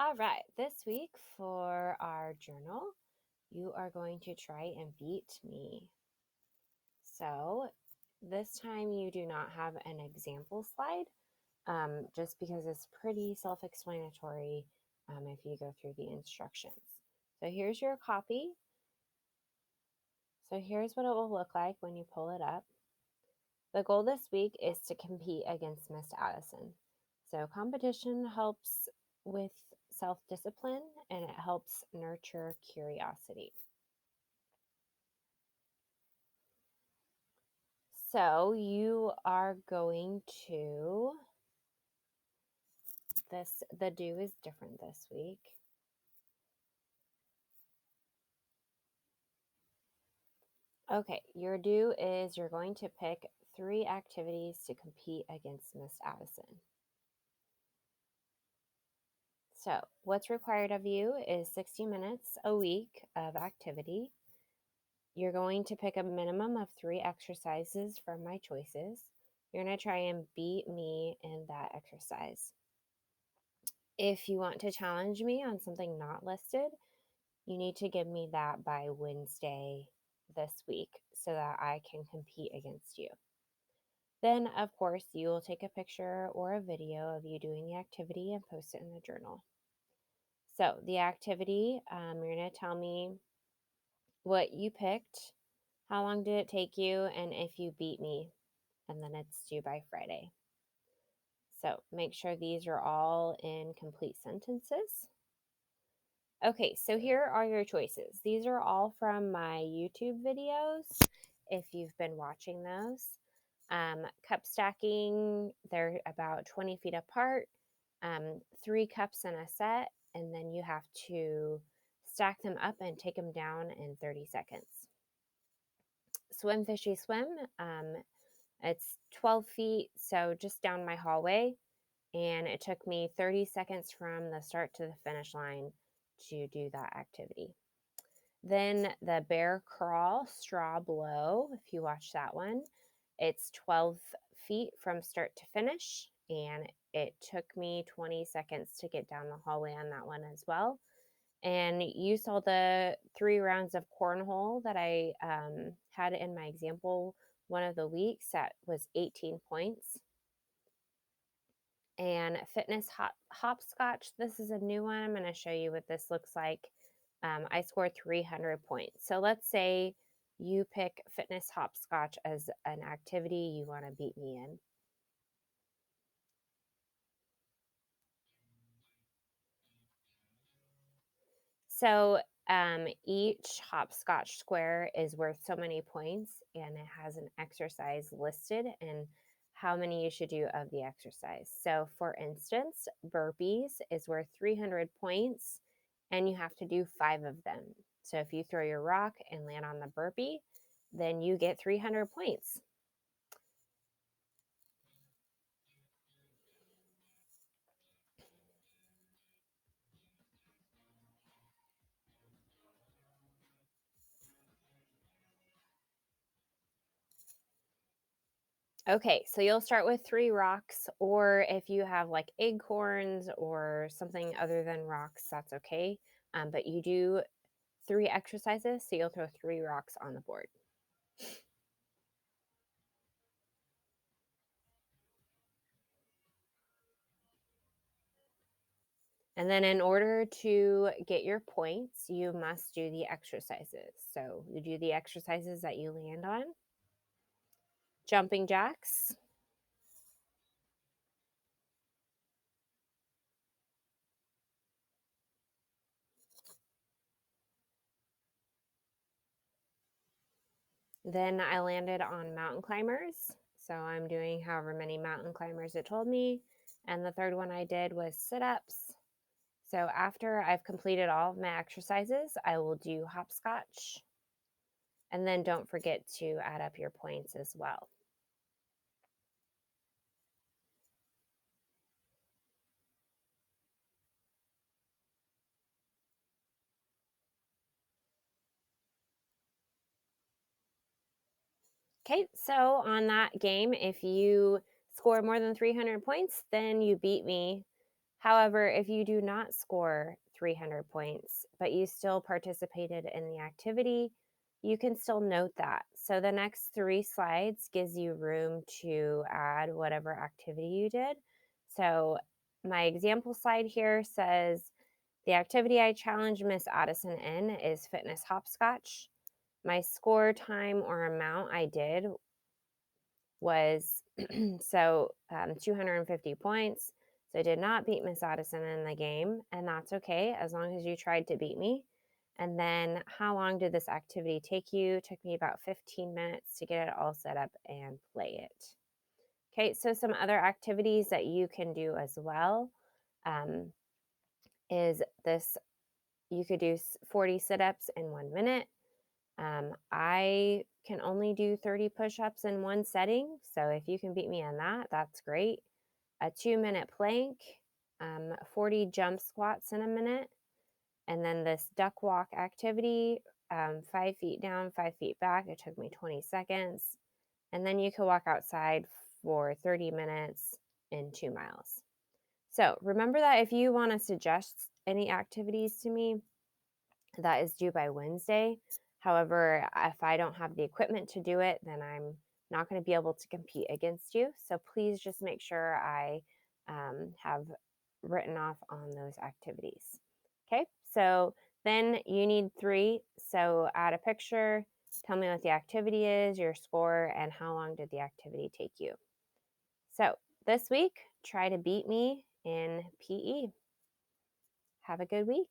All right, this week for our journal, you are going to try and beat me. So this time you do not have an example slide, just because it's pretty self-explanatory if you go through the instructions. So here's your copy. So here's what it will look like when you pull it up. The goal this week is to compete against Miss Addison. So competition helps with self-discipline and it helps nurture curiosity. So you are going to, the do is different this week. Okay, your do is you're going to pick 3 activities to compete against Miss Addison. So what's required of you is 60 minutes a week of activity. You're going to pick a minimum of 3 exercises from my choices. You're going to try and beat me in that exercise. If you want to challenge me on something not listed, you need to give me that by Wednesday this week so that I can compete against you. Then, of course, you will take a picture or a video of you doing the activity and post it in the journal. So, the activity, you're going to tell me what you picked, how long did it take you, and if you beat me, and then it's due by Friday. So, make sure these are all in complete sentences. Okay, so here are your choices. These are all from my YouTube videos, if you've been watching those. Cup stacking, they're about 20 feet apart, 3 cups in a set, and then you have to stack them up and take them down in 30 seconds. Swim Fishy Swim, it's 12 feet, so just down my hallway, and it took me 30 seconds from the start to the finish line to do that activity. Then the bear crawl straw blow, if you watch that one, it's 12 feet from start to finish, and it took me 20 seconds to get down the hallway on that one as well. And you saw the 3 rounds of cornhole that I had in my example one of the weeks. That was 18 points. And fitness hopscotch, this is a new one. I'm going to show you what this looks like. I scored 300 points. So let's say you pick fitness hopscotch as an activity you want to beat me in. So each hopscotch square is worth so many points, and it has an exercise listed and how many you should do of the exercise. So for instance, burpees is worth 300 points, and you have to do 5 of them. So if you throw your rock and land on the burpee, then you get 300 points. Okay, so you'll start with 3 rocks, or if you have like acorns or something other than rocks, that's okay. But you do 3 exercises, so you'll throw 3 rocks on the board. And then in order to get your points, you must do the exercises. So you do the exercises that you land on. Jumping jacks. Then I landed on mountain climbers. So I'm doing however many mountain climbers it told me. And the third one I did was sit-ups. So after I've completed all of my exercises, I will do hopscotch. And then don't forget to add up your points as well. Okay, so on that game, if you score more than 300 points, then you beat me However, if you do not score 300 points, but you still participated in the activity, you can still note that. So the next 3 slides gives you room to add whatever activity you did. So my example slide here says the activity I challenged Miss Addison in is fitness hopscotch. My score, time, or amount I did was 250 points. So I did not beat Miss Addison in the game, and that's okay as long as you tried to beat me. And then how long did this activity take you? It took me about 15 minutes to get it all set up and play it. Okay, so some other activities that you can do as well um, is this. You could do 40 sit-ups in 1 minute. I can only do 30 push-ups in one setting, so if you can beat me on that, that's great. A 2-minute plank, 40 jump squats in a minute, and then this duck walk activity, 5 feet down, 5 feet back. It took me 20 seconds. And then you can walk outside for 30 minutes in 2 miles. So remember that if you want to suggest any activities to me, that is due by Wednesday. However, if I don't have the equipment to do it, then I'm not going to be able to compete against you. So please just make sure I have written off on those activities. Okay, so then you need 3. So add a picture, tell me what the activity is, your score, and how long did the activity take you. So this week, try to beat me in PE. Have a good week.